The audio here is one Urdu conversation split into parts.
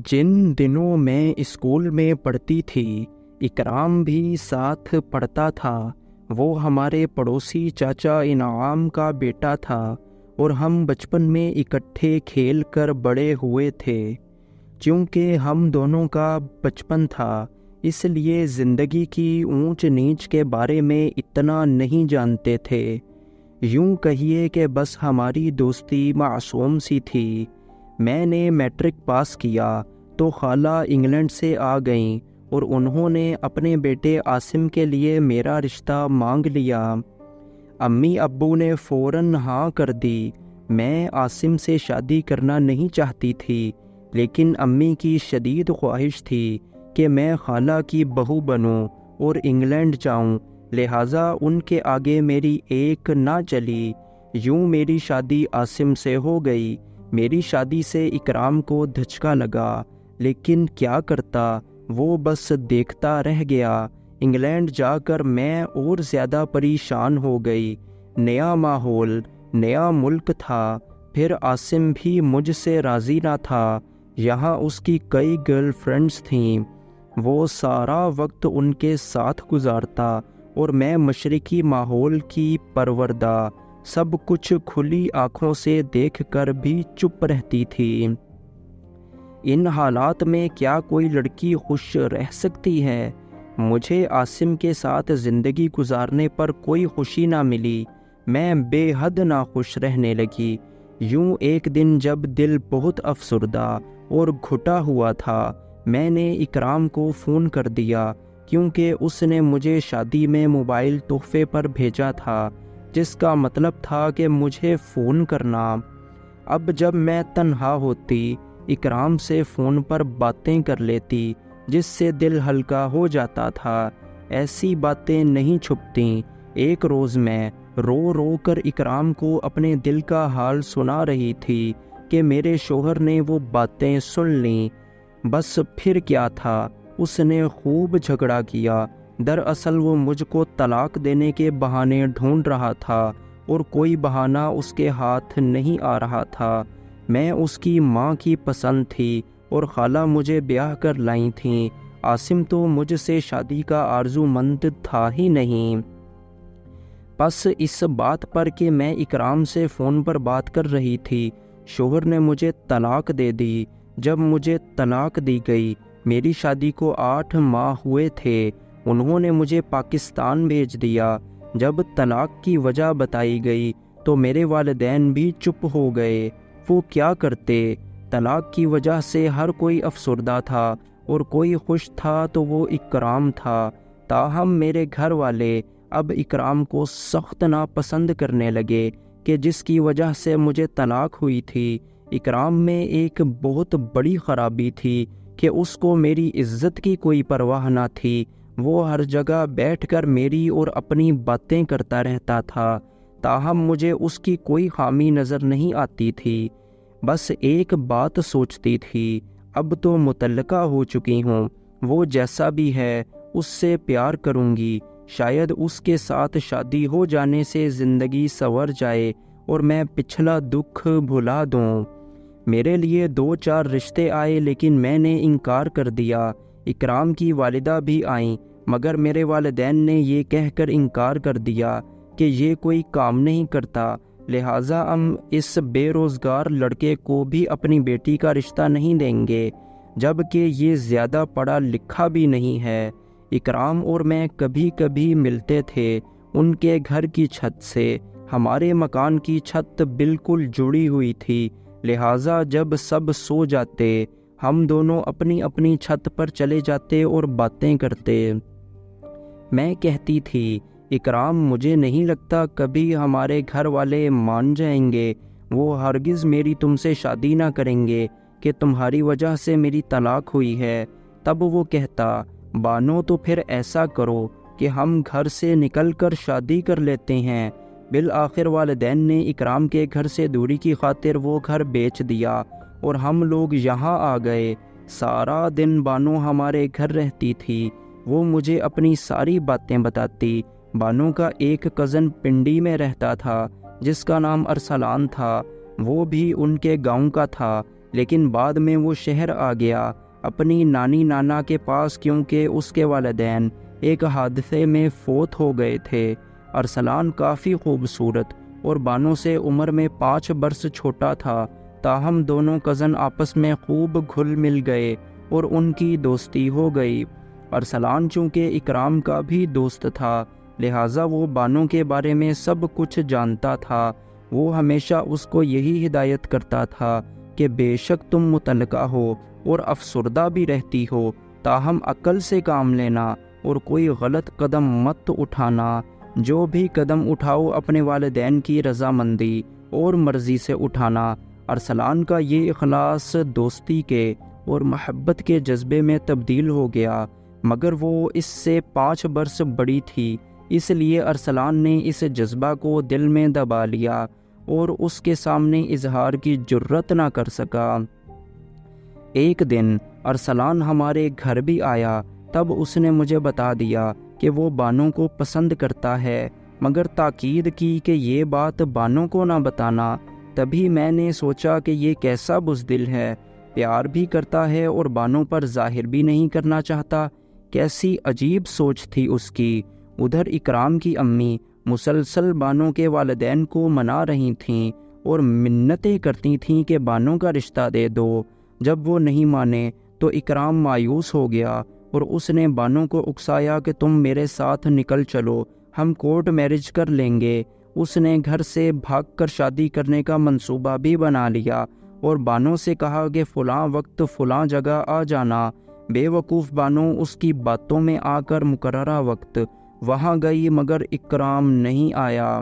جن دنوں میں اسکول میں پڑھتی تھی، اکرام بھی ساتھ پڑھتا تھا۔ وہ ہمارے پڑوسی چاچا انعام کا بیٹا تھا اور ہم بچپن میں اکٹھے کھیل کر بڑے ہوئے تھے۔ چونکہ ہم دونوں کا بچپن تھا، اس لیے زندگی کی اونچ نیچ کے بارے میں اتنا نہیں جانتے تھے۔ یوں کہیے کہ بس ہماری دوستی معصوم سی تھی۔ میں نے میٹرک پاس کیا تو خالہ انگلینڈ سے آ گئیں اور انہوں نے اپنے بیٹے عاصم کے لیے میرا رشتہ مانگ لیا۔ امی ابو نے فوراً ہاں کر دی۔ میں عاصم سے شادی کرنا نہیں چاہتی تھی، لیکن امی کی شدید خواہش تھی کہ میں خالہ کی بہو بنوں اور انگلینڈ جاؤں، لہٰذا ان کے آگے میری ایک نہ چلی۔ یوں میری شادی عاصم سے ہو گئی۔ میری شادی سے اکرام کو دھچکا لگا، لیکن کیا کرتا، وہ بس دیکھتا رہ گیا۔ انگلینڈ جا کر میں اور زیادہ پریشان ہو گئی۔ نیا ماحول، نیا ملک تھا، پھر عاصم بھی مجھ سے راضی نہ تھا۔ یہاں اس کی کئی گرل فرینڈز تھیں، وہ سارا وقت ان کے ساتھ گزارتا اور میں مشرقی ماحول کی پروردہ سب کچھ کھلی آنکھوں سے دیکھ کر بھی چپ رہتی تھی۔ ان حالات میں کیا کوئی لڑکی خوش رہ سکتی ہے؟ مجھے عاصم کے ساتھ زندگی گزارنے پر کوئی خوشی نہ ملی۔ میں بے حد ناخوش رہنے لگی۔ یوں ایک دن جب دل بہت افسردہ اور گھٹا ہوا تھا، میں نے اکرام کو فون کر دیا، کیونکہ اس نے مجھے شادی میں موبائل تحفے پر بھیجا تھا، جس کا مطلب تھا کہ مجھے فون کرنا۔ اب جب میں تنہا ہوتی، اکرام سے فون پر باتیں کر لیتی، جس سے دل ہلکا ہو جاتا تھا۔ ایسی باتیں نہیں چھپتیں۔ ایک روز میں رو رو کر اکرام کو اپنے دل کا حال سنا رہی تھی کہ میرے شوہر نے وہ باتیں سن لیں۔ بس پھر کیا تھا، اس نے خوب جھگڑا کیا۔ دراصل وہ مجھ کو طلاق دینے کے بہانے ڈھونڈ رہا تھا اور کوئی بہانہ اس کے ہاتھ نہیں آ رہا تھا۔ میں اس کی ماں کی پسند تھی اور خالہ مجھے بیاہ کر لائی تھیں۔ عاصم تو مجھ سے شادی کا آرزو مند تھا ہی نہیں۔ بس اس بات پر کہ میں اکرام سے فون پر بات کر رہی تھی، شوہر نے مجھے طلاق دے دی۔ جب مجھے طلاق دی گئی، میری شادی کو 8 ماہ ہوئے تھے، انہوں نے مجھے پاکستان بھیج دیا۔ جب طلاق کی وجہ بتائی گئی تو میرے والدین بھی چپ ہو گئے۔ وہ کیا کرتے؟ طلاق کی وجہ سے ہر کوئی افسردہ تھا اور کوئی خوش تھا تو وہ اکرام تھا۔ تاہم میرے گھر والے اب اکرام کو سخت ناپسند کرنے لگے کہ جس کی وجہ سے مجھے طلاق ہوئی تھی۔ اکرام میں ایک بہت بڑی خرابی تھی کہ اس کو میری عزت کی کوئی پرواہ نہ تھی۔ وہ ہر جگہ بیٹھ کر میری اور اپنی باتیں کرتا رہتا تھا، تاہم مجھے اس کی کوئی خامی نظر نہیں آتی تھی۔ بس ایک بات سوچتی تھی، اب تو مطلقہ ہو چکی ہوں، وہ جیسا بھی ہے اس سے پیار کروں گی، شاید اس کے ساتھ شادی ہو جانے سے زندگی سنور جائے اور میں پچھلا دکھ بھلا دوں۔ میرے لیے 2-4 رشتے آئے، لیکن میں نے انکار کر دیا۔ اکرام کی والدہ بھی آئیں، مگر میرے والدین نے یہ کہہ کر انکار کر دیا کہ یہ کوئی کام نہیں کرتا، لہٰذا ہم اس بے روزگار لڑکے کو بھی اپنی بیٹی کا رشتہ نہیں دیں گے، جبکہ یہ زیادہ پڑھا لکھا بھی نہیں ہے۔ اکرام اور میں کبھی کبھی ملتے تھے ان کے گھر کی چھت سے۔ ہمارے مکان کی چھت بالکل جڑی ہوئی تھی، لہٰذا جب سب سو جاتے، ہم دونوں اپنی اپنی چھت پر چلے جاتے اور باتیں کرتے۔ میں کہتی تھی، اکرام مجھے نہیں لگتا کبھی ہمارے گھر والے مان جائیں گے، وہ ہرگز میری تم سے شادی نہ کریں گے کہ تمہاری وجہ سے میری طلاق ہوئی ہے۔ تب وہ کہتا، بانو تو پھر ایسا کرو کہ ہم گھر سے نکل کر شادی کر لیتے ہیں۔ بالآخر والدین نے اکرام کے گھر سے دوری کی خاطر وہ گھر بیچ دیا اور ہم لوگ یہاں آ گئے۔ سارا دن بانو ہمارے گھر رہتی تھی، وہ مجھے اپنی ساری باتیں بتاتی۔ بانو کا ایک کزن پنڈی میں رہتا تھا جس کا نام ارسلان تھا، وہ بھی ان کے گاؤں کا تھا۔ لیکن بعد میں وہ شہر آ گیا اپنی نانی نانا کے پاس، کیونکہ اس کے والدین ایک حادثے میں فوت ہو گئے تھے۔ ارسلان کافی خوبصورت اور بانو سے عمر میں 5 برس چھوٹا تھا، تاہم دونوں کزن آپس میں خوب گھل مل گئے اور ان کی دوستی ہو گئی۔ ارسلان چونکہ اکرام کا بھی دوست تھا، لہٰذا وہ بانو کے بارے میں سب کچھ جانتا تھا۔ وہ ہمیشہ اس کو یہی ہدایت کرتا تھا کہ بے شک تم مطلقہ ہو اور افسردہ بھی رہتی ہو، تاہم عقل سے کام لینا اور کوئی غلط قدم مت اٹھانا۔ جو بھی قدم اٹھاؤ اپنے والدین کی رضامندی اور مرضی سے اٹھانا۔ ارسلان کا یہ اخلاص دوستی کے اور محبت کے جذبے میں تبدیل ہو گیا، مگر وہ اس سے 5 برس بڑی تھی، اس لیے ارسلان نے اس جذبہ کو دل میں دبا لیا اور اس کے سامنے اظہار کی جرت نہ کر سکا۔ ایک دن ارسلان ہمارے گھر بھی آیا، تب اس نے مجھے بتا دیا کہ وہ بانو کو پسند کرتا ہے، مگر تاکید کی کہ یہ بات بانو کو نہ بتانا۔ تبھی میں نے سوچا کہ یہ کیسا بزدل ہے، پیار بھی کرتا ہے اور بانو پر ظاہر بھی نہیں کرنا چاہتا۔ کیسی عجیب سوچ تھی اس کی۔ ادھر اکرام کی امی مسلسل بانو کے والدین کو منا رہی تھیں اور منتیں کرتی تھیں کہ بانو کا رشتہ دے دو۔ جب وہ نہیں مانے تو اکرام مایوس ہو گیا اور اس نے بانو کو اکسایا کہ تم میرے ساتھ نکل چلو، ہم کورٹ میرج کر لیں گے۔ اس نے گھر سے بھاگ کر شادی کرنے کا منصوبہ بھی بنا لیا اور بانو سے کہا کہ فلاں وقت فلاں جگہ آ جانا۔ بے وقوف بانو اس کی باتوں میں آ کر مقررہ وقت وہاں گئی، مگر اکرام نہیں آیا۔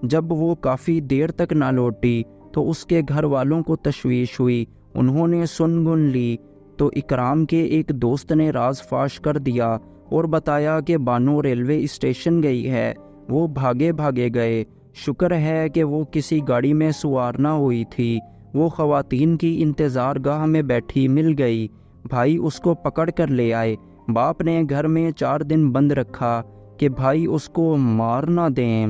جب وہ کافی دیر تک نہ لوٹی تو اس کے گھر والوں کو تشویش ہوئی۔ انہوں نے سن گن لی تو اکرام کے ایک دوست نے راز فاش کر دیا اور بتایا کہ بانو ریلوے اسٹیشن گئی ہے۔ وہ بھاگے بھاگے گئے۔ شکر ہے کہ وہ کسی گاڑی میں سوار نہ ہوئی تھی۔ وہ خواتین کی انتظار گاہ میں بیٹھی مل گئی۔ بھائی اس کو پکڑ کر لے آئے۔ باپ نے گھر میں 4 دن بند رکھا کہ بھائی اس کو مار نہ دیں۔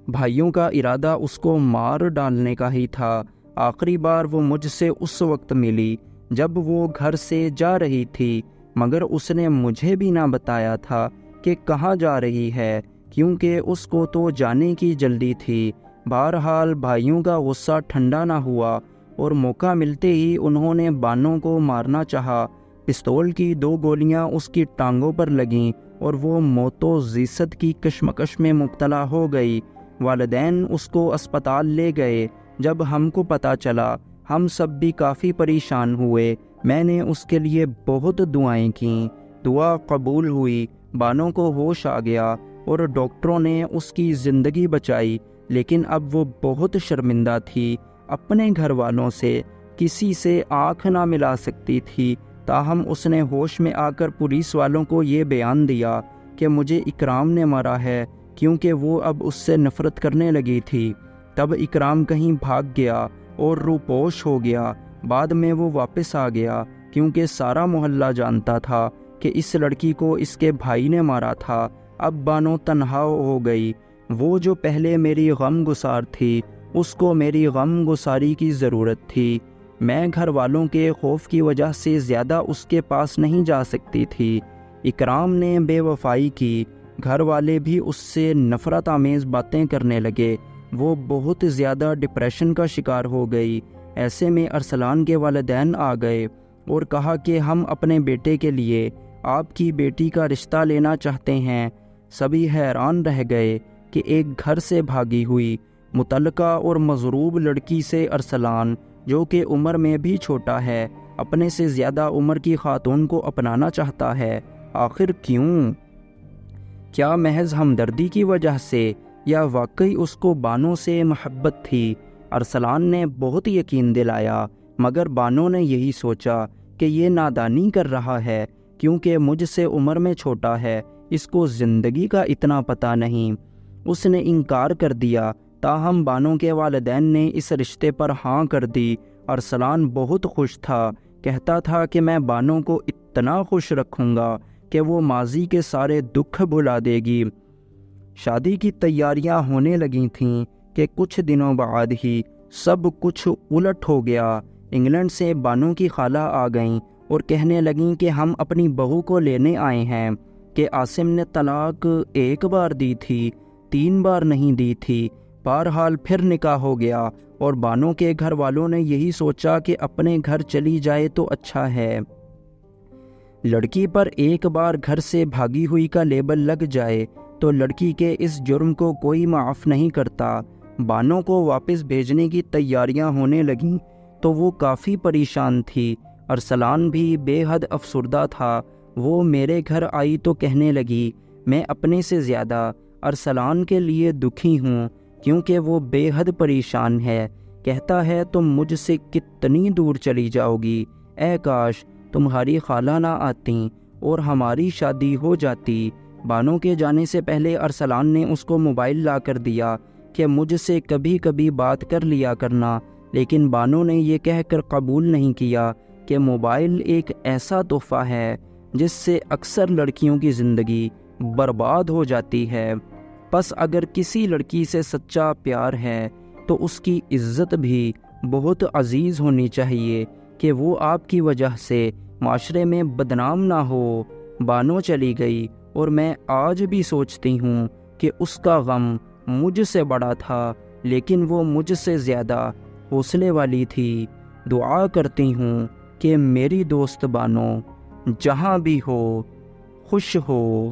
بھائیوں کا ارادہ اس کو مار ڈالنے کا ہی تھا۔ آخری بار وہ مجھ سے اس وقت ملی جب وہ گھر سے جا رہی تھی، مگر اس نے مجھے بھی نہ بتایا تھا کہ کہاں جا رہی ہے، کیونکہ اس کو تو جانے کی جلدی تھی۔ بہرحال بھائیوں کا غصہ ٹھنڈا نہ ہوا اور موقع ملتے ہی انہوں نے بانو کو مارنا چاہا۔ پستول کی 2 گولیاں اس کی ٹانگوں پر لگیں اور وہ موت و زیست کی کشمکش میں مبتلا ہو گئی۔ والدین اس کو اسپتال لے گئے۔ جب ہم کو پتہ چلا ہم سب بھی کافی پریشان ہوئے۔ میں نے اس کے لیے بہت دعائیں کیں، دعا قبول ہوئی۔ بانو کو ہوش آ گیا اور ڈاکٹروں نے اس کی زندگی بچائی، لیکن اب وہ بہت شرمندہ تھی۔ اپنے گھر والوں سے کسی سے آنکھ نہ ملا سکتی تھی، تاہم اس نے ہوش میں آ کر پولیس والوں کو یہ بیان دیا کہ مجھے اکرام نے مارا ہے، کیونکہ وہ اب اس سے نفرت کرنے لگی تھی۔ تب اکرام کہیں بھاگ گیا اور روپوش ہو گیا۔ بعد میں وہ واپس آ گیا، کیونکہ سارا محلہ جانتا تھا کہ اس لڑکی کو اس کے بھائی نے مارا تھا۔ اب بانو تنہا ہو گئی۔ وہ جو پہلے میری غم گسار تھی، اس کو میری غم گساری کی ضرورت تھی۔ میں گھر والوں کے خوف کی وجہ سے زیادہ اس کے پاس نہیں جا سکتی تھی۔ اکرام نے بے وفائی کی، گھر والے بھی اس سے نفرت آمیز باتیں کرنے لگے۔ وہ بہت زیادہ ڈپریشن کا شکار ہو گئی۔ ایسے میں ارسلان کے والدین آ گئے اور کہا کہ ہم اپنے بیٹے کے لیے آپ کی بیٹی کا رشتہ لینا چاہتے ہیں۔ سبھی حیران رہ گئے کہ ایک گھر سے بھاگی ہوئی مطلقہ اور مضروب لڑکی سے ارسلان، جو کہ عمر میں بھی چھوٹا ہے، اپنے سے زیادہ عمر کی خاتون کو اپنانا چاہتا ہے۔ آخر کیوں؟ کیا محض ہمدردی کی وجہ سے، یا واقعی اس کو بانو سے محبت تھی؟ ارسلان نے بہت یقین دلایا، مگر بانو نے یہی سوچا کہ یہ نادانی کر رہا ہے، کیونکہ مجھ سے عمر میں چھوٹا ہے، اس کو زندگی کا اتنا پتہ نہیں۔ اس نے انکار کر دیا، تاہم بانو کے والدین نے اس رشتے پر ہاں کر دی۔ ارسلان بہت خوش تھا، کہتا تھا کہ میں بانو کو اتنا خوش رکھوں گا کہ وہ ماضی کے سارے دکھ بھلا دے گی۔ شادی کی تیاریاں ہونے لگی تھیں کہ کچھ دنوں بعد ہی سب کچھ الٹ ہو گیا۔ انگلینڈ سے بانو کی خالہ آ گئیں اور کہنے لگیں کہ ہم اپنی بہو کو لینے آئے ہیں کہ عاصم نے طلاق 1 بار دی تھی، 3 بار نہیں دی تھی۔ بہرحال پھر نکاح ہو گیا اور بانو کے گھر والوں نے یہی سوچا کہ اپنے گھر چلی جائے تو اچھا ہے، لڑکی پر 1 بار گھر سے بھاگی ہوئی کا لیبل لگ جائے تو لڑکی کے اس جرم کو کوئی معاف نہیں کرتا۔ بانو کو واپس بھیجنے کی تیاریاں ہونے لگیں تو وہ کافی پریشان تھی۔ ارسلان بھی بے حد افسردہ تھا۔ وہ میرے گھر آئی تو کہنے لگی میں اپنے سے زیادہ ارسلان کے لیے دکھی ہوں کیونکہ وہ بے حد پریشان ہے۔ کہتا ہے تم مجھ سے کتنی دور چلی جاؤ گی، اے کاش تمہاری خالہ نہ آتیں اور ہماری شادی ہو جاتی۔ بانو کے جانے سے پہلے ارسلان نے اس کو موبائل لا کر دیا کہ مجھ سے کبھی کبھی بات کر لیا کرنا، لیکن بانو نے یہ کہہ کر قبول نہیں کیا کہ موبائل ایک ایسا تحفہ ہے جس سے اکثر لڑکیوں کی زندگی برباد ہو جاتی ہے۔ پس اگر کسی لڑکی سے سچا پیار ہے تو اس کی عزت بھی بہت عزیز ہونی چاہیے کہ وہ آپ کی وجہ سے معاشرے میں بدنام نہ ہو۔ بانو چلی گئی اور میں آج بھی سوچتی ہوں کہ اس کا غم مجھ سے بڑا تھا، لیکن وہ مجھ سے زیادہ حوصلے والی تھی۔ دعا کرتی ہوں کہ میری دوست بانو جہاں بھی ہو خوش ہو۔